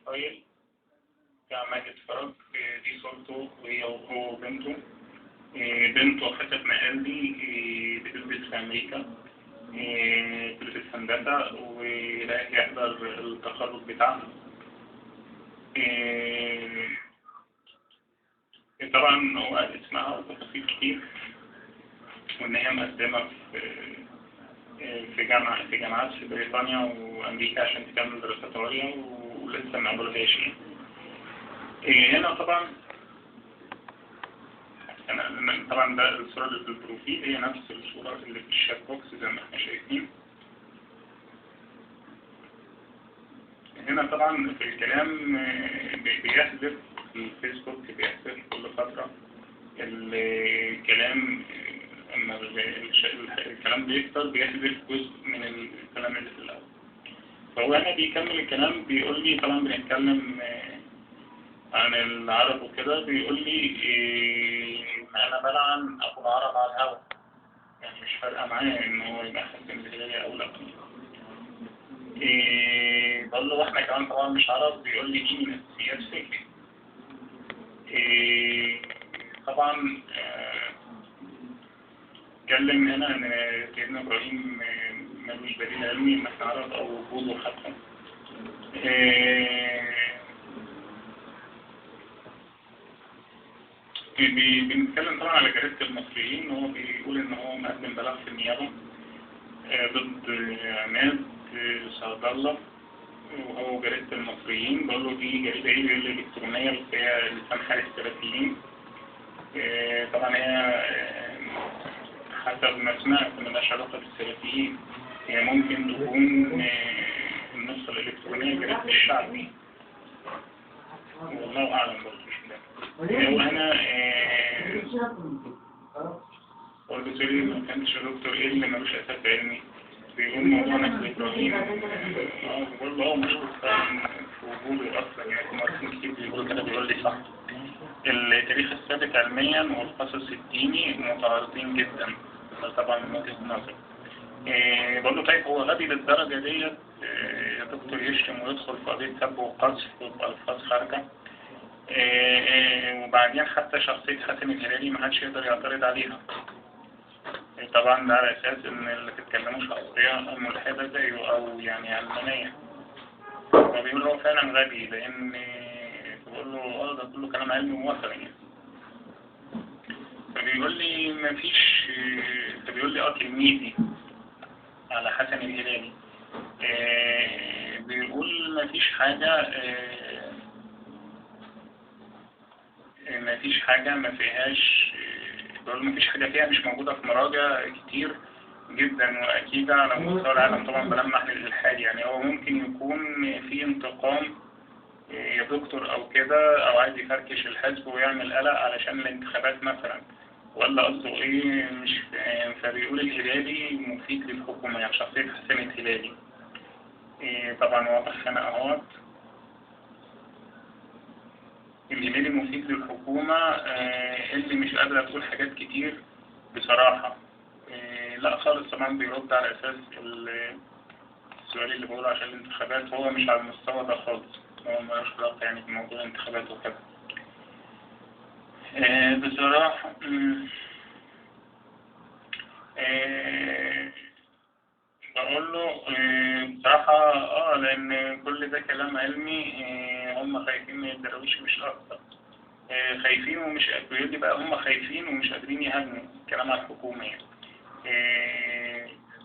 بروفايل بتاع ماجد فرج. دي صورته وهي وهو وبنته. بنته حسب ما قال لي بتدرس في أمريكا، بتدرس هندسة ورايح يحضر التخرج بتاعها. طبعا هو قال اسمها وتفاصيل كتير، وإن هي مقدمة في جامعات في بريطانيا وأمريكا عشان تكمل دراسات عليا ولسه ما قبلوهاش يعني. هنا طبعا ده الصورة اللي في البروفيل هي نفس الصورة اللي في الشات بوكس زي ما احنا شايفين. هنا طبعا في الكلام بيحذف الفيسبوك، بيحذف كل فترة الكلام. اما الكلام بيكتر بيحذف جزء من الكلام اللي في الاول. فهو هنا بيكمل الكلام، بيقول لي طبعا بنتكلم عن العرب وكده، بيقول لي انا بلعن ابو العرب على الهوا، يعني مش فارقه معايا ان هو يبقى حسن الهدايه او لا. بقول له واحنا كمان طبعا مش عرب، بيقول لي دي من اساسيات فكري. طبعا اتكلم هنا ان سيدنا ابراهيم ملوش دليل علمي ان احنا عرب او وجوده حتى. بنتكلم طبعا على جريدة المصريين. هو بيقول ان هو مقدم بلاغ في النيابة ضد عماد سعد الله وهو جريدة المصريين. بقول له دي جريدة ايه؟ بيقول لي الكترونية بس هي لسان حال السلفيين. طبعا هي حسب ما سمعت ملهاش علاقة بالسلفيين، هي ممكن تكون النسخة الإلكترونية جريدة الشعبي، والله أعلم برضه مش متأكد. هو هنا برضه سوري ما كانش دكتور إيه اللي ملوش أساس علمي. بيقول موضوع نسل إبراهيم بيقول له مش مستعين في وجوده أصلا، يعني مؤرخين كتير بيقولوا كده. بيقول لي صح، التاريخ الثابت علميا والقصص الديني متعارضين جدا طبعا من وجهة نظري. بقول له طيب هو غبي للدرجة ديت يا دكتور يشتم ويدخل في قضية سب وقذف وألفاظ خارجة؟ وبعدين حتى شخصية حاتم الهلالي ما حدش يقدر يعترض عليها. طبعا ده على أساس إن اللي بيتكلموا شخصية ملحدة زيه أو يعني علمانية. فبيقول هو فعلا غبي، لأن بقول له ده كله كلام علمي موثق يعني. فبيقول لي مفيش، فبيقول لي تلميذي على حسن الهلالي. بيقول مفيش حاجة ما فيهاش. بيقول مفيش حاجة فيها مش موجودة في مراجع كتير جدا وأكيد على مستوى العالم. طبعا بلمح للإلحاد، يعني هو ممكن يكون في انتقام يا دكتور أو كده، أو عايز يفركش الحزب ويعمل قلق علشان الانتخابات مثلا، ولا قصده إيه مش فاهم. فبيقول الهلالي مفيد للحكومة، يعني شخصية حسن الهلالي. طبعا واضح هنا أهوت الهلالي مفيد للحكومة اللي مش قادرة تقول حاجات كتير بصراحة. لا خالص، طبعا بيرد على أساس السؤال اللي بقوله عشان الانتخابات. هو مش على المستوى ده خالص، هو مالوش علاقة يعني بموضوع الانتخابات وكده. بصراحة بقول له بصراحة لأن كل ده كلام علمي. هم خايفين من الدراويش مش أكتر. خايفين ومش بيقول لي بقى هم خايفين ومش قادرين يهاجموا الكلام على الحكومة يعني.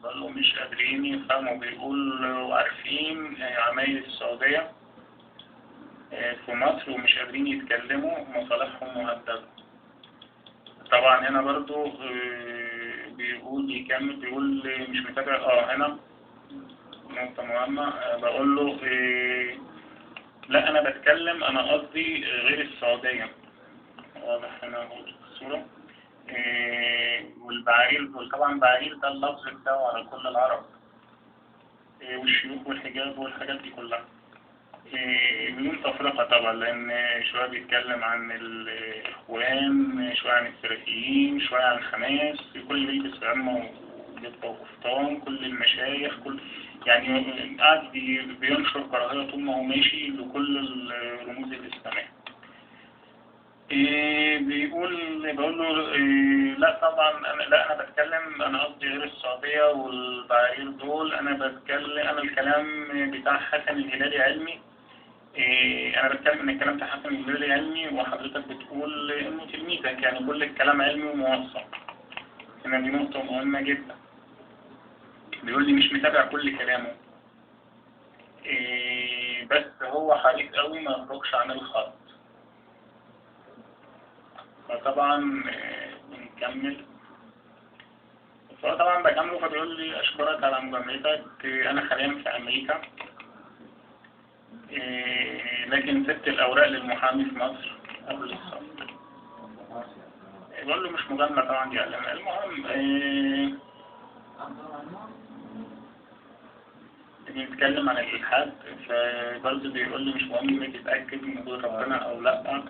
بقول له مش قادرين يفهموا. بيقول عارفين عمايل السعودية في مصر ومش قادرين يتكلموا، مصالحهم مهددة. طبعا هنا برضو بيقول يكمل، بيقول مش متابع. هنا نقطة مهمة. بقول له لا أنا بتكلم، أنا قصدي غير السعودية. واضح هنا الصورة. والبعير، وطبعا بعير ده اللفظ بتاعه على كل العرب، والشيوخ والحجاب والحاجات دي كلها بدون تفرقة طبعا، لأن شوية بيتكلم عن الإخوان، شوية عن السلفيين، شوية عن حماس. كل بيلبس عمة جبة وقفطان، كل المشايخ يعني قاعد بينشر كراهية طول ما هو ماشي لكل الرموز الإسلامية. بقول له لا طبعا انا بتكلم، انا قصدي غير السعودية والبعير دول، انا بتكلم، انا الكلام بتاع حسن الهلالي علمي. انا بتكلم ان الكلام بتاع حسن الهلالي علمي، وحضرتك بتقول انه تلميذك، يعني كل الكلام علمي وموثق. هنا دي نقطة مهمة جدا. بيقول لي مش متابع كل كلامه، بس هو حريص قوي ما يخرجش عن الخط. فطبعا بنكمل، فطبعا بكمله، فبيقول لي اشكرك على مجاملتك، انا حاليا في امريكا، لكن سبت الاوراق للمحامي في مصر قبل السفر. بقول له مش مجاملة طبعا دي علامة. المهم بنتكلم عن الإلحاد، فبرضه بيقول لي مش مهم تتأكد من وجود ربنا أو لأ،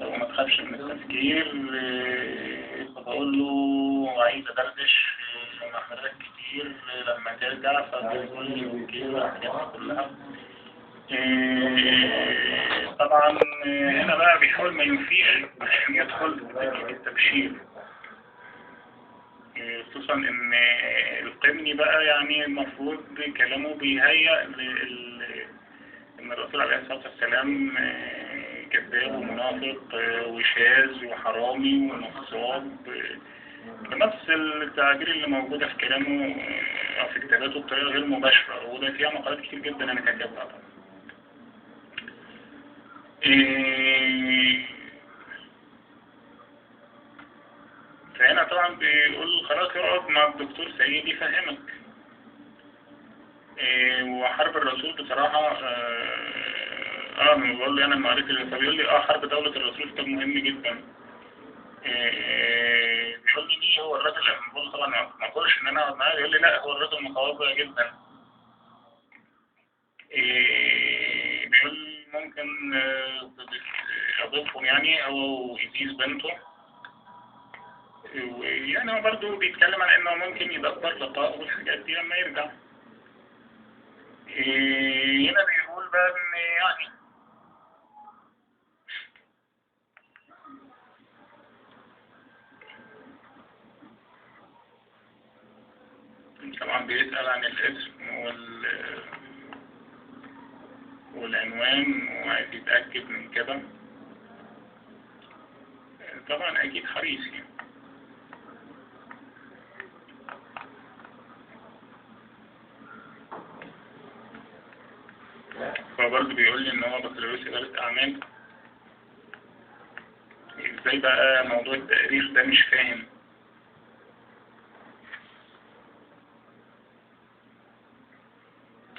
وما تخافش من التفكير. فبقول له عايز أدردش مع حضرتك كتير لما ترجع، فبيقول لي أوكي والحاجات دي كلها. طبعا هنا بقى بيحاول ما يفيق يدخل في التبشير، خصوصا ان القمني بقى يعني المفروض كلامه بيهيأ ان الرسول عليه الصلاة والسلام كذاب ومنافق وشاذ وحرامي ونصاب، بنفس التعبير اللي موجودة في كلامه او في كتاباته بطريقة غير مباشرة، وده فيها مقالات كتير جدا انا كاتبها طبعا. فهنا طبعا بيقول خلاص اقعد مع الدكتور سيد يفهمك. وحرب الرسول بصراحة بقول له انا ما قريت، فبيقول لي حرب دولة الرسول كتاب مهم جدا. بيقول لي ليه هو الراجل، بقول له طبعا ما اقولش ان انا اقعد معاه، يقول لي لا هو الراجل متواضع جدا. بيقول ممكن اضيفهم يعني هو وإيزيز بنته، ويعني هو برضه بيتكلم عن انه ممكن يدبر لقاء والحاجات دي لما يرجع. هنا بيقول بقى ان يعني طبعا بيسأل عن الاسم والعنوان وعايز يتأكد من كده. طبعا اكيد حريص يعني. فبرضه بيقول لي ان هو بكالوريوس إدارة أعمال. ازاي بقى موضوع التأريخ ده مش فاهم.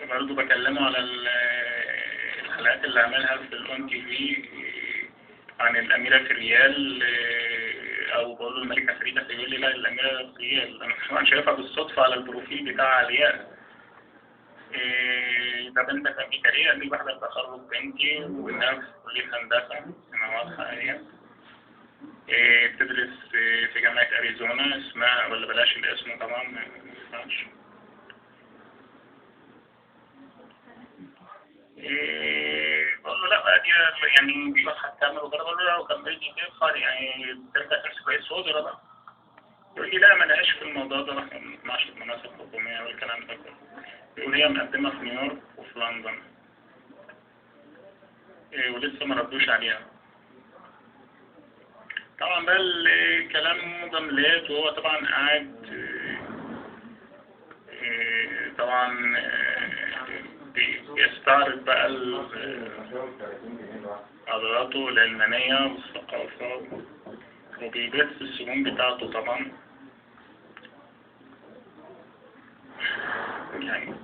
برضه بكلمه على الحلقات اللي عملها في الأون تي في عن الأميرة في الريال، أو بقول له الملكة فريدة، فيقول لي لا الأميرة في الريال أنا طبعا شايفها بالصدفة على البروفيل بتاع علياء. ده بنتك أمريكية دي واحدة تخرج بنتي وإنها في كلية هندسة سنوات حاليا، بتدرس في جامعة أريزونا، اسمها ولا بلاش الاسم طبعا ما ينفعش. بقول له لا دي يعني دي هتكمل وكده، بقول له لا وكمل دي كده يعني ترجع تمسك كويس وزرا بقى. يقول لي لا ما لهاش في الموضوع ده، احنا ما بنسمعش المناسب الحكومية والكلام ده كله. يقول هي مقدمة في نيويورك وفي لندن، ولسه ما ردوش عليها. طبعا بقى الكلام مجاملات، وهو طبعا قاعد طبعا بيستعرض بقى قدراته العلمانية والثقافة، وبيبث السموم بتاعته طبعا يعني.